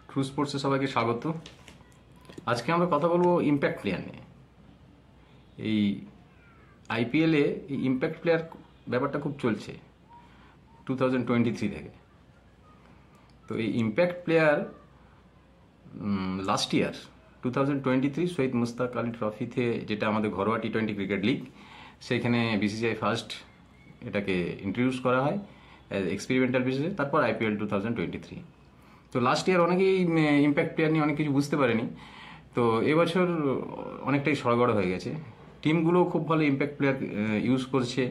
True স্পোর্টসে সবাইকে স্বাগত। আজকে আমরা কথা বলবো ইম্প্যাক্ট প্লেয়ার নিয়ে। এই আইপিএলে এই ইম্প্যাক্ট প্লেয়ার ব্যাপারটা খুব চলছে 2023 থেকে। তো এই ইম্প্যাক্ট প্লেয়ার লাস্ট ইয়ার 2023 শহীদ মুস্তাক আলী ট্রফিতে, যেটা আমাদের ঘরোয়া টি-20 ক্রিকেট লিগ, সেখানে বিসিসিআই ফার্স্ট এটাকে ইন্ট্রোডিউস করা হয় এক্সপেরিমেন্টাল বেসিসে। তারপর আইপিএল 2023। তো লাস্ট ইয়ার অনেকেই ইম্প্যাক্ট প্লেয়ার নিয়ে অনেক কিছু বুঝতে পারেনি। তো এবছর অনেকটাই সড়গড় হয়ে গেছে। টিমগুলো খুব ভালো ইম্প্যাক্ট প্লেয়ার ইউজ করছে,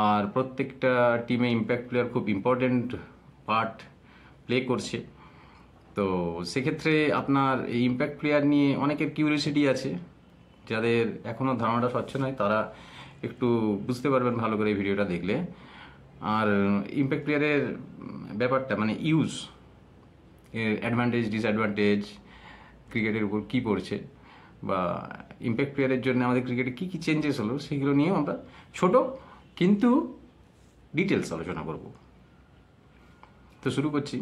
আর প্রত্যেকটা টিমে ইম্প্যাক্ট প্লেয়ার খুব ইম্পর্টেন্ট পার্ট প্লে করছে। তো সেক্ষেত্রে আপনার এই ইম্প্যাক্ট প্লেয়ার নিয়ে অনেকের কিউরিওসিটি আছে। যাদের এখনও ধারণাটা স্বচ্ছ নয় তারা একটু বুঝতে পারবেন ভালো করে এই ভিডিওটা দেখলে। আর ইম্প্যাক্ট প্লেয়ারের ব্যাপারটা মানে ইউজ, এর অ্যাডভান্টেজ ডিসঅ্যাডভান্টেজ ক্রিকেটের উপর কী পড়ছে, বা ইম্প্যাক্ট প্লেয়ারের জন্য আমাদের ক্রিকেটে কী কী চেঞ্জেস হলো, সেগুলো নিয়েও আমরা ছোট কিন্তু ডিটেলস আলোচনা করব। তো শুরু করছি।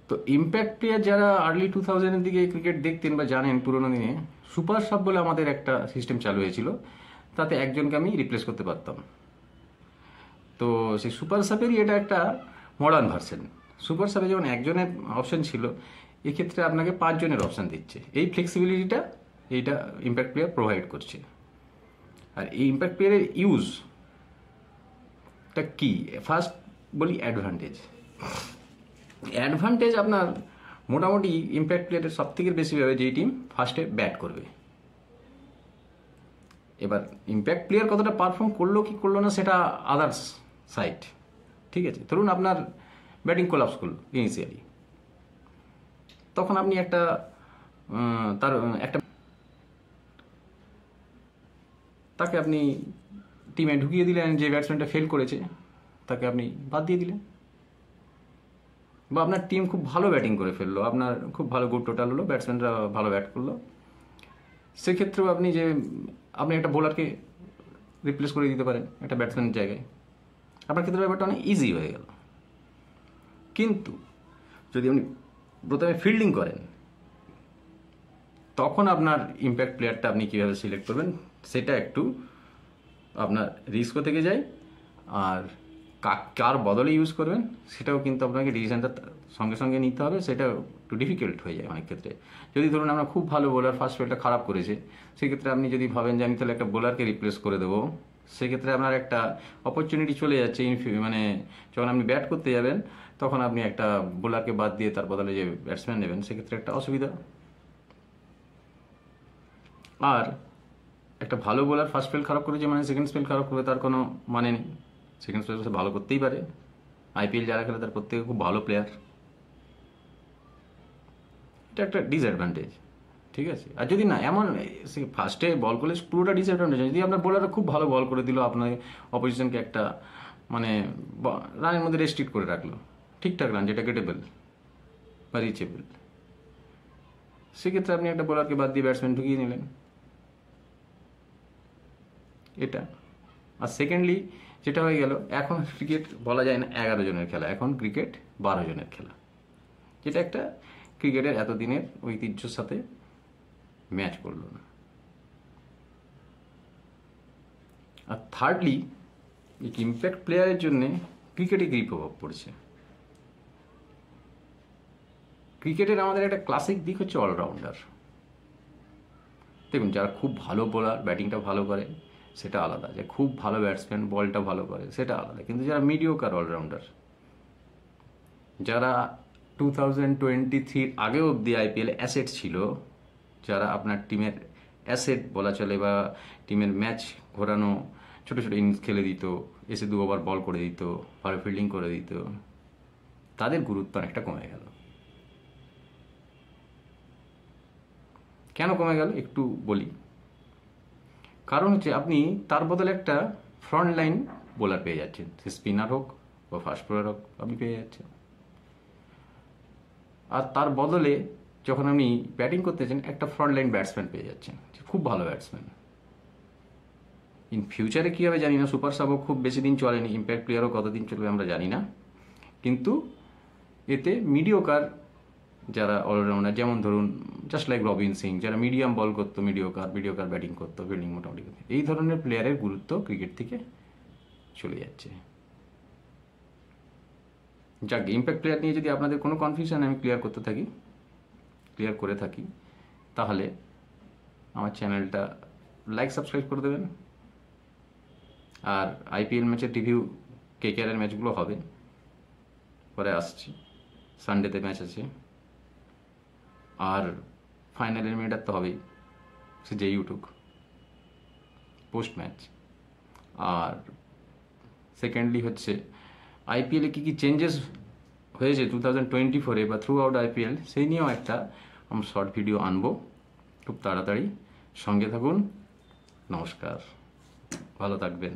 তো ইম্প্যাক্ট প্লেয়ার যারা আর্লি 2000-এর দিকে ক্রিকেট দেখতেন বা জানেন, পুরোনো দিনে সুপার সাব বলে আমাদের একটা সিস্টেম চালু হয়েছিল। তাতে একজনকে আমি রিপ্লেস করতে পারতাম। তো সেই সুপার সাবেরই এটা একটা মডার্ন ভার্সন। সুপার সাবে যেমন একজনের অপশন ছিল, এক্ষেত্রে আপনাকে 5 জনের অপশান দিচ্ছে। এই ফ্লেক্সিবিলিটিটা এইটা ইম্প্যাক্ট প্লেয়ার প্রোভাইড করছে। আর এই ইম্প্যাক্ট প্লেয়ারের ইউজটা কি, ফার্স্ট বলি অ্যাডভান্টেজ। অ্যাডভান্টেজ আপনার মোটামুটি ইম্প্যাক্ট প্লেয়ারের সব থেকে বেশি হবে যেই টিম ফার্স্টে ব্যাট করবে। এবার ইম্প্যাক্ট প্লেয়ার কতটা পারফর্ম করলো কি করলো না সেটা আদার্স সাইড, ঠিক আছে। ধরুন আপনার ব্যাটিং কোলাপস করলো ইনিশিয়ালি, তখন আপনি তাকে আপনি টিমে ঢুকিয়ে দিলেন। যে ব্যাটসম্যানটা ফেল করেছে তাকে আপনি বাদ দিয়ে দিলেন। বা আপনার টিম খুব ভালো ব্যাটিং করে ফেললো, আপনার খুব ভালো গুড টোটাল হলো, ব্যাটসম্যানরা ভালো ব্যাট করলো, সেক্ষেত্রেও আপনি একটা বোলারকে রিপ্লেস করে দিতে পারেন একটা ব্যাটসম্যানের জায়গায়। আপনার ক্ষেত্রে ব্যাপারটা অনেক ইজি হয়ে গেল। কিন্তু যদি আপনি প্রথমে ফিল্ডিং করেন, তখন আপনার ইম্প্যাক্ট প্লেয়ারটা আপনি কীভাবে সিলেক্ট করবেন সেটা একটু আপনার রিস্কও থেকে যায়। আর কার বদলে ইউজ করবেন সেটাও কিন্তু আপনাকে ডিসিশনটা সঙ্গে সঙ্গে নিতে হবে, সেটা একটু ডিফিকাল্ট হয়ে যায় অনেক ক্ষেত্রে। যদি ধরুন আমরা খুব ভালো বোলার ফার্স্ট ফিল্ডটা খারাপ করেছে, সেক্ষেত্রে আপনি যদি ভাবেন যে আমি তাহলে একটা বোলারকে রিপ্লেস করে দেবো, সেক্ষেত্রে আপনার একটা অপরচুনিটি চলে যাচ্ছে। মানে যখন আপনি ব্যাট করতে যাবেন তখন আপনি একটা বোলারকে বাদ দিয়ে তার বদলে যে ব্যাটসম্যান নেবেন, সেক্ষেত্রে একটা অসুবিধা। আর একটা ভালো বোলার ফার্স্ট স্পেল খারাপ করেছে মানে সেকেন্ড স্পেল খারাপ করবে তার কোনো মানে নেই। সেকেন্ড স্পেল ভালো করতেই পারে। আইপিএল যারা খেলে তার প্রত্যেকে খুব ভালো প্লেয়ার। এটা একটা ডিসঅ্যাডভান্টেজ, ঠিক আছে। আর যদি না এমন ফার্স্টে বল করলে পুরোটা ডিসঅ্যাডভান্টেজ, যদি আপনার বোলাররা খুব ভালো বল করে দিল, আপনার অপোজিশনকে একটা মানে রানের মধ্যে রেস্ট্রিক্ট করে রাখলো, ঠিকঠাক রান যেটা গেটেবল বা রিচেবল, সেক্ষেত্রে আপনি একটা বোলারকে বাদ দিয়ে ব্যাটসম্যান ঢুকিয়ে নিলেন, এটা। আর সেকেন্ডলি যেটা হয়ে গেল, এখন ক্রিকেট বলা যায় না 11 জনের খেলা, এখন ক্রিকেট 12 জনের খেলা, যেটা একটা ক্রিকেটের এতদিনের ঐতিহ্যর সাথে ম্যাচ করলো না। আর থার্ডলি, এই ইম্প্যাক্ট প্লেয়ারের জন্যে ক্রিকেটে কী প্রভাব পড়ছে। ক্রিকেটের আমাদের একটা ক্লাসিক দিক হচ্ছে অলরাউন্ডার। দেখুন, যারা খুব ভালো বোলার, ব্যাটিংটা ভালো করে সেটা আলাদা, যে খুব ভালো ব্যাটসম্যান বলটা ভালো করে সেটা আলাদা। কিন্তু যারা মিডিওকার অলরাউন্ডার, যারা 2023 আগেও অবধি আইপিএল অ্যাসেট ছিল, যারা আপনার টিমের অ্যাসেট বলা চলে, বা টিমের ম্যাচ ঘোরানো, ছোটো ছোটো ইনিংস খেলে দিত, এসে 2 ওভার বল করে দিত, ভালো ফিল্ডিং করে দিত, তাদের গুরুত্ব অনেকটা কমে গেল। কেন কমে গেল একটু বলি। কারণ হচ্ছে আপনি তার বদলে একটা ফ্রন্ট লাইন বোলার পেয়ে যাচ্ছেন, সে স্পিনার হোক বা ফাস্ট বোলার হোক, আপনি পেয়ে যাচ্ছেন। আর তার বদলে যখন আপনি ব্যাটিং করতেছেন, একটা ফ্রন্ট লাইন ব্যাটসম্যান পেয়ে যাচ্ছেন, খুব ভালো ব্যাটসম্যান। ইন ফিউচারে কী হবে জানি না, সুপার সাবও খুব বেশি দিন চলেনি, ইম্প্যাক্ট প্লেয়ারও কতদিন চলবে আমরা জানি না। কিন্তু এতে মিডিওকার যারা অলরাউন্ডার, যেমন ধরুন জাস্ট লাইক রবিন সিং, যারা মিডিয়াম বল করতো, মিডিওকার ব্যাটিং করতো, ফিল্ডিং মোটামুটি করতো, এই ধরনের প্লেয়ারের গুরুত্ব ক্রিকেট থেকে চলে যাচ্ছে। যাক, ইম্প্যাক্ট প্লেয়ার নিয়ে যদি আপনাদের কোনো কনফিউশন আমি ক্লিয়ার করে থাকি, তাহলে আমার চ্যানেলটা লাইক সাবস্ক্রাইব করে দেবেন। আর আইপিএল ম্যাচের রিভিউ, কেকেআরের ম্যাচগুলো হবে, পরে আসছি, সানডেতে ম্যাচ আছে, আর ফাইনাল এলিমিনেটার তো হবেই, সে যেই উঠুক, পোস্ট ম্যাচ। আর সেকেন্ডলি হচ্ছে আইপিএলে কী কী চেঞ্জেস হয়েছে 2024-এ বা থ্রু আউট আইপিএল, সেই নিয়েও একটা আমি শর্ট ভিডিও আনবো খুব তাড়াতাড়ি। সঙ্গে থাকুন। নমস্কার, ভালো থাকবেন।